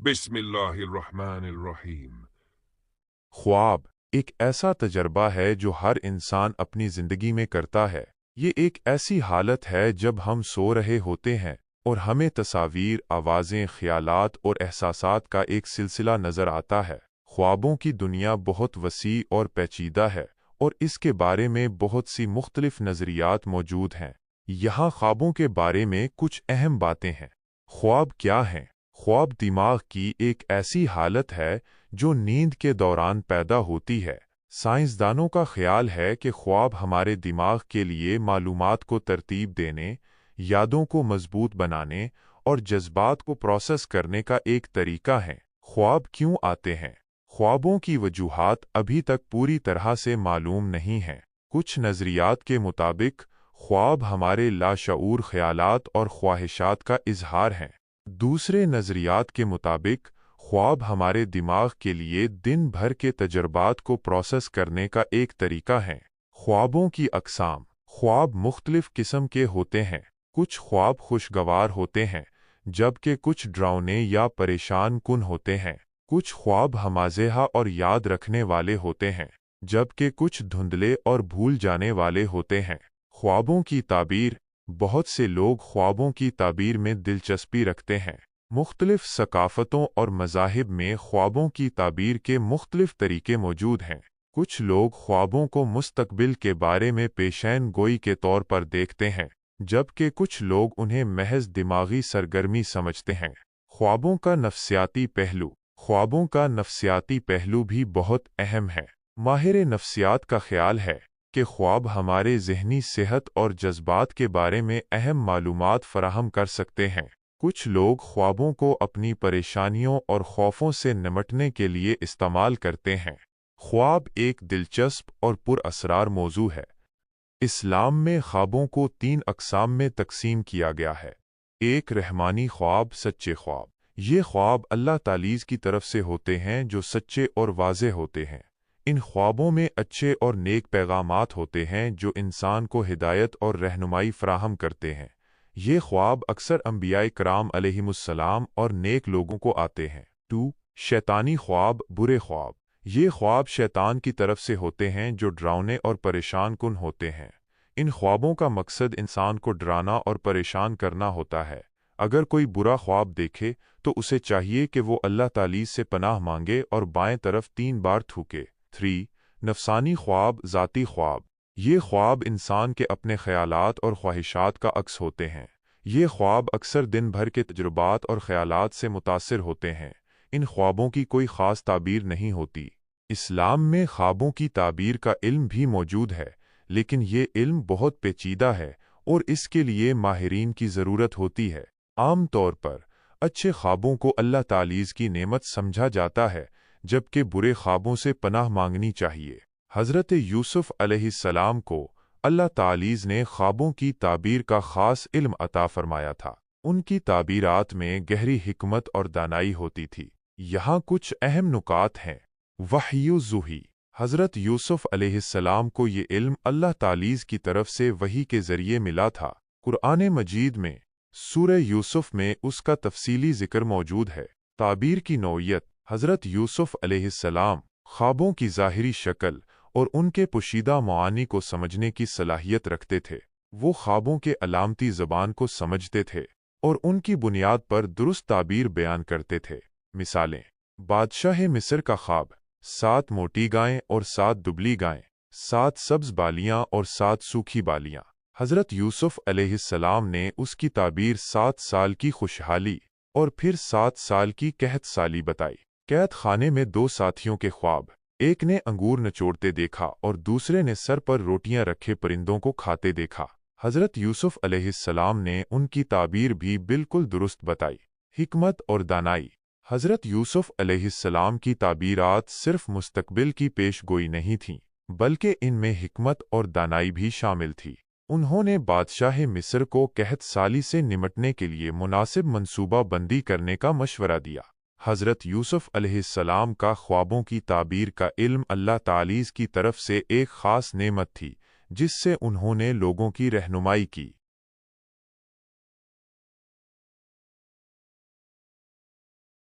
बिस्मिल्लाहिर्रहमानिर्रहीम। ख्वाब एक ऐसा तजर्बा है जो हर इंसान अपनी जिंदगी में करता है। ये एक ऐसी हालत है जब हम सो रहे होते हैं और हमें तस्वीर, आवाज़ें, ख्यालात और एहसासात का एक सिलसिला नज़र आता है। ख्वाबों की दुनिया बहुत वसी और पेचीदा है और इसके बारे में बहुत सी मुख्तलिफ नज़रियात मौजूद हैं। यहाँ ख्वाबों के बारे में कुछ अहम बातें हैं। ख्वाब क्या हैं? ख्वाब दिमाग की एक ऐसी हालत है जो नींद के दौरान पैदा होती है। साइंसदानों का ख्याल है कि ख्वाब हमारे दिमाग के लिए मालूमात को तरतीब देने, यादों को मजबूत बनाने और जज्बात को प्रोसेस करने का एक तरीका है। ख्वाब क्यों आते हैं? ख्वाबों की वजूहात अभी तक पूरी तरह से मालूम नहीं हैं। कुछ नज़रियात के मुताबिक ख्वाब हमारे लाशऊर ख्यालात और ख्वाहिशात का इजहार हैं। दूसरे नज़रियात के मुताबिक ख्वाब हमारे दिमाग के लिए दिन भर के तजर्बात को प्रोसेस करने का एक तरीका है। ख्वाबों की अक़साम। ख्वाब मुख्तलिफ किस्म के होते हैं। कुछ ख्वाब खुशगवार होते हैं जबकि कुछ डरावने या परेशान कुन होते हैं। कुछ ख्वाब हमाज़ेहा और याद रखने वाले होते हैं जबकि कुछ धुंधले और भूल जाने वाले होते हैं। ख्वाबों की ताबीर। बहुत से लोग ख्वाबों की ताबीर में दिलचस्पी रखते हैं। मुख्तलिफ सकाफ़तों और मज़ाहिब में ख्वाबों की ताबीर के मुख्तलिफ तरीके मौजूद हैं। कुछ लोग ख्वाबों को मुस्तक़बिल के बारे में पेशेन गोई के तौर पर देखते हैं जबकि कुछ लोग उन्हें महज दिमागी सरगर्मी समझते हैं। ख्वाबों का नफ्सियाती पहलू। ख्वाबों का नफ्सियाती पहलू भी बहुत अहम है। माहिर नफ्सियात का ख्याल है कि ख्वाब हमारे ज़हनी सेहत और जज्बात के बारे में अहम मालूमात फराहम कर सकते हैं। कुछ लोग ख्वाबों को अपनी परेशानियों और खौफों से निमटने के लिए इस्तेमाल करते हैं। ख्वाब एक दिलचस्प और पुरअसरार मौजू है। इस्लाम में ख्वाबों को 3 अक़साम में तकसीम किया गया है। एक रहमानी ख्वाब, सच्चे ख्वाब। ये ख्वाब अल्लाह तालीज़ की तरफ से होते हैं जो सच्चे और वाज़ेह होते हैं। इन ख्वाबों में अच्छे और नेक पैगामात होते हैं जो इंसान को हिदायत और रहनुमाई फराहम करते हैं। ये ख्वाब अक्सर अंबियाए कराम अलैहिमुस्सलाम और नेक लोगों को आते हैं। 2. शैतानी ख्वाब, बुरे ख्वाब। ये ख्वाब शैतान की तरफ से होते हैं जो डरावने और परेशान कुन होते हैं। इन ख्वाबों का मकसद इंसान को डराना और परेशान करना होता है। अगर कोई बुरा ख्वाब देखे तो उसे चाहिए कि वो अल्लाह तालीज़ से पनाह मांगे और बाएं तरफ 3 बार थूके। 3. नफसानी ख्वाब, ज़ाती ख्वाब। ये ख्वाब इंसान के अपने ख्यालात और ख्वाहिशात का अक्स होते हैं। ये ख्वाब अक्सर दिन भर के तजुर्बात और ख्यालात से मुतासिर होते हैं। इन ख्वाबों की कोई ख़ास ताबीर नहीं होती। इस्लाम में ख्वाबों की ताबीर का इल्म भी मौजूद है, लेकिन ये इल्म बहुत पेचीदा है और इसके लिए माहिरीन की ज़रूरत होती है। आम तौर पर अच्छे ख्वाबों को अल्लाह तालीज़ की नेमत समझा जाता है जबकि बुरे ख्वाबों से पनाह मांगनी चाहिए। हज़रत यूसुफ अलैहिस्सलाम को अल्लाह तालीज़ ने ख्वाबों की ताबीर का ख़ास इल्म अता फरमाया था। उनकी ताबीरात में गहरी हिकमत और दानाई होती थी। यहाँ कुछ अहम नुकात हैं। वह्यु ज़ुही। हज़रत यूसुफ अलैहिस्सलाम को ये इल्म अल्लाह तालीज़ की तरफ से वही के ज़रिए मिला था। कुरान मजीद में सूरह यूसुफ में उसका तफसीली ज़िक्र मौजूद है। ताबीर की नौइयत। हज़रत यूसुफ अलैहिस्सलाम ख्वाबों की ज़ाहिरी शक्ल और उनके पोशीदा मानी को समझने की सलाहियत रखते थे। वो ख्वाबों के अलामती ज़बान को समझते थे और उनकी बुनियाद पर दुरुस्त ताबीर बयान करते थे। मिसालें: बादशाह मिस्र का ख्वाब, 7 मोटी गायें और 7 दुबली गायें, 7 सब्ज़ बालियाँ और 7 सूखी बालियाँ। हज़रत यूसुफ अलैहिस्सलाम ने उसकी ताबीर 7 साल की खुशहाली और फिर 7 साल की कहत साली बताई। कैद खाने में 2 साथियों के ख्वाब। एक ने अंगूर नचोड़ते देखा और दूसरे ने सर पर रोटियां रखे परिंदों को खाते देखा। हज़रत यूसुफ अलैहिस्सलाम ने उनकी ताबीर भी बिल्कुल दुरुस्त बताई। हिकमत और दानाई। हज़रत यूसुफ अलैहिस्सलाम की ताबीरात सिर्फ मुस्तकबिल की पेशगोई नहीं थीं, बल्कि इनमें हिकमत और दानाई भी शामिल थी। उन्होंने बादशाह मिस्र को कहत साली से निमटने के लिए मुनासिब मंसूबा बंदी करने का मशवरा दिया। हज़रत यूसुफ अलैहिस्सलाम का ख्वाबों की ताबीर का इल्म अल्लाह तालीज़ की तरफ से एक ख़ास नेमत थी जिससे उन्होंने लोगों की रहनुमाई की।